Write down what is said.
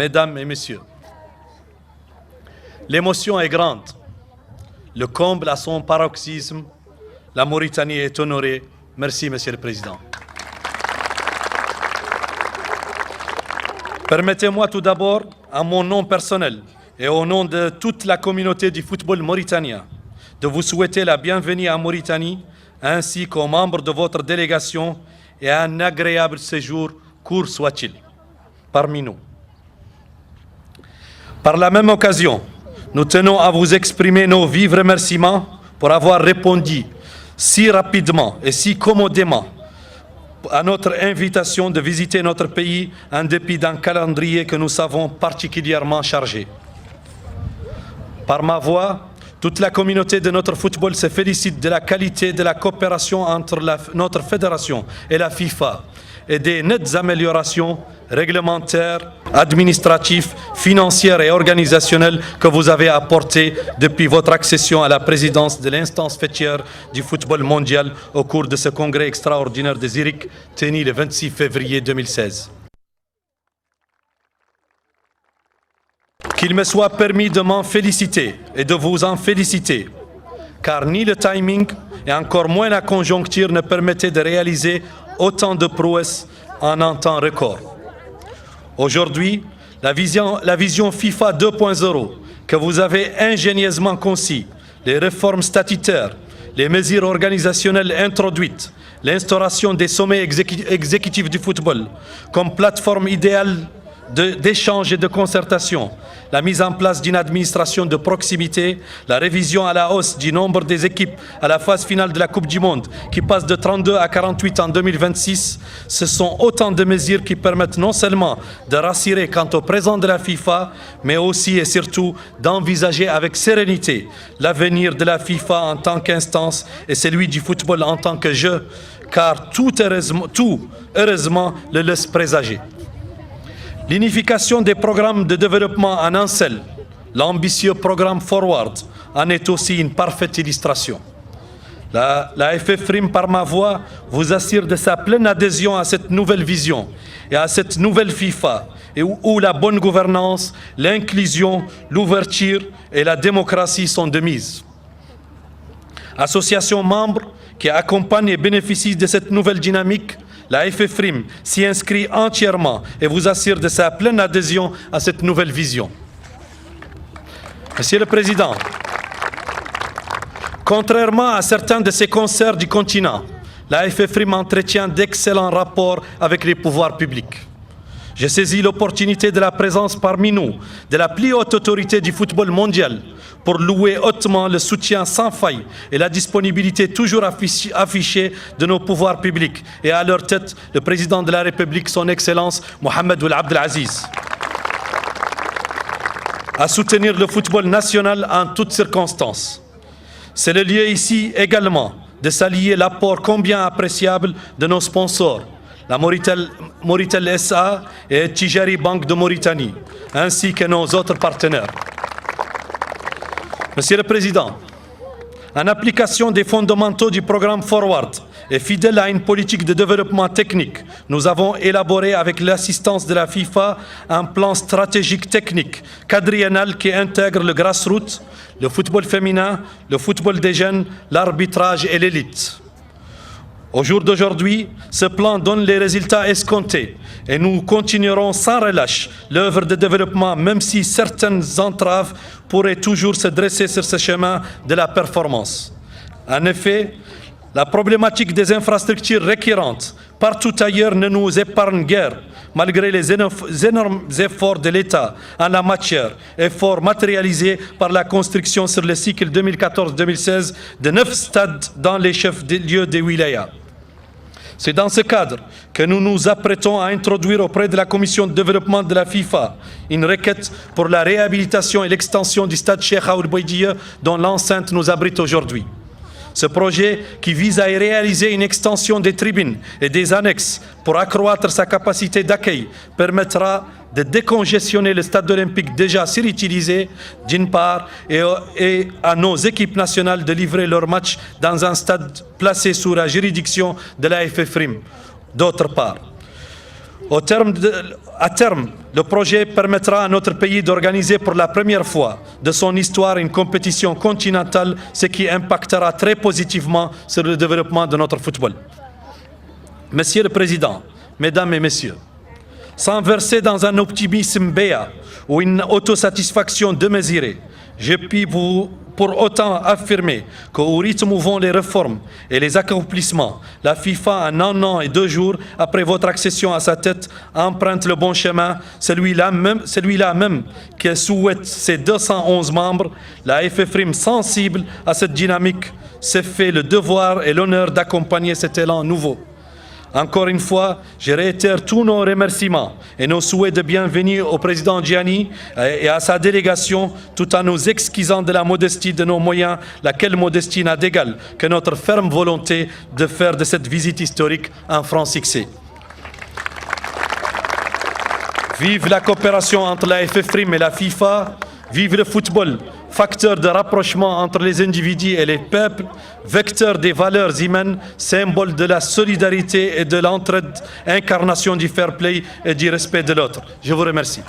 Mesdames et Messieurs, l'émotion est grande. Le comble à son paroxysme. La Mauritanie est honorée. Merci, Monsieur le Président. Permettez-moi tout d'abord, à mon nom personnel et au nom de toute la communauté du football mauritanien, de vous souhaiter la bienvenue en Mauritanie, ainsi qu'aux membres de votre délégation, et un agréable séjour, court soit-il, parmi nous. Par la même occasion, nous tenons à vous exprimer nos vifs remerciements pour avoir répondu si rapidement et si commodément à notre invitation de visiter notre pays en dépit d'un calendrier que nous savons particulièrement chargé. Par ma voix, toute la communauté de notre football se félicite de la qualité de la coopération entre notre fédération et la FIFA et des nettes améliorations réglementaires, administratives, financières et organisationnelles que vous avez apportées depuis votre accession à la présidence de l'instance fêtière du football mondial au cours de ce congrès extraordinaire de Zurich tenu le 26 février 2016. Qu'il me soit permis de m'en féliciter et de vous en féliciter, car ni le timing et encore moins la conjoncture ne permettaient de réaliser autant de prouesses en un temps record. Aujourd'hui, la vision FIFA 2.0 que vous avez ingénieusement conçue, les réformes statutaires, les mesures organisationnelles introduites, l'instauration des sommets exécutifs du football comme plateforme idéale d'échange et de concertation, la mise en place d'une administration de proximité, la révision à la hausse du nombre des équipes à la phase finale de la Coupe du Monde qui passe de 32 à 48 en 2026, ce sont autant de mesures qui permettent non seulement de rassurer quant au présent de la FIFA, mais aussi et surtout d'envisager avec sérénité l'avenir de la FIFA en tant qu'instance et celui du football en tant que jeu, car tout heureusement le laisse présager. L'unification des programmes de développement en un seul, l'ambitieux programme Forward, en est aussi une parfaite illustration. La FFRIM, par ma voix, vous assure de sa pleine adhésion à cette nouvelle vision et à cette nouvelle FIFA, et où la bonne gouvernance, l'inclusion, l'ouverture et la démocratie sont de mise. Association membres qui accompagnent et bénéficient de cette nouvelle dynamique, la FFRIM s'y inscrit entièrement et vous assure de sa pleine adhésion à cette nouvelle vision. Monsieur le Président, contrairement à certains de ses consoeurs du continent, la FFRIM entretient d'excellents rapports avec les pouvoirs publics. J'ai saisi l'opportunité de la présence parmi nous de la plus haute autorité du football mondial pour louer hautement le soutien sans faille et la disponibilité toujours affichée de nos pouvoirs publics et à leur tête le président de la République, son Excellence Mohamed Ould Abdel Aziz, à soutenir le football national en toutes circonstances. C'est le lieu ici également de saluer l'apport combien appréciable de nos sponsors, la Moritel SA et Tijari Bank de Mauritanie, ainsi que nos autres partenaires. Monsieur le Président, en application des fondamentaux du programme Forward et fidèle à une politique de développement technique, nous avons élaboré avec l'assistance de la FIFA un plan stratégique technique quadriennal qui intègre le grassroots, le football féminin, le football des jeunes, l'arbitrage et l'élite. Au jour d'aujourd'hui, ce plan donne les résultats escomptés et nous continuerons sans relâche l'œuvre de développement, même si certaines entraves pourraient toujours se dresser sur ce chemin de la performance. En effet, la problématique des infrastructures récurrentes partout ailleurs ne nous épargne guère, malgré les énormes efforts de l'État en la matière, efforts matérialisés par la construction sur le cycle 2014-2016 de 9 stades dans les chefs-lieux des wilayas. C'est dans ce cadre que nous nous apprêtons à introduire auprès de la Commission de développement de la FIFA une requête pour la réhabilitation et l'extension du stade Cheikh Ould Bouaidia dont l'enceinte nous abrite aujourd'hui. Ce projet, qui vise à y réaliser une extension des tribunes et des annexes pour accroître sa capacité d'accueil, permettra de décongestionner le stade olympique déjà surutilisé, d'une part, et à nos équipes nationales de livrer leurs matchs dans un stade placé sous la juridiction de la FFRIM, d'autre part. À terme, le projet permettra à notre pays d'organiser pour la première fois de son histoire une compétition continentale, ce qui impactera très positivement sur le développement de notre football. Monsieur le Président, Mesdames et Messieurs, sans verser dans un optimisme béat ou une autosatisfaction démesurée, je puis pour autant affirmer qu'au rythme où vont les réformes et les accomplissements, la FIFA, en 1 an et 2 jours après votre accession à sa tête, emprunte le bon chemin, celui-là même qui souhaite ses 211 membres. La FFRIM, sensible à cette dynamique, s'est fait le devoir et l'honneur d'accompagner cet élan nouveau. Encore une fois, je réitère tous nos remerciements et nos souhaits de bienvenue au président Gianni et à sa délégation, tout en nous excusant de la modestie de nos moyens, laquelle modestie n'a d'égal que notre ferme volonté de faire de cette visite historique un franc succès. Vive la coopération entre la FFRIM et la FIFA, vive le football, facteur de rapprochement entre les individus et les peuples, vecteur des valeurs humaines, symbole de la solidarité et de l'entraide, incarnation du fair play et du respect de l'autre. Je vous remercie.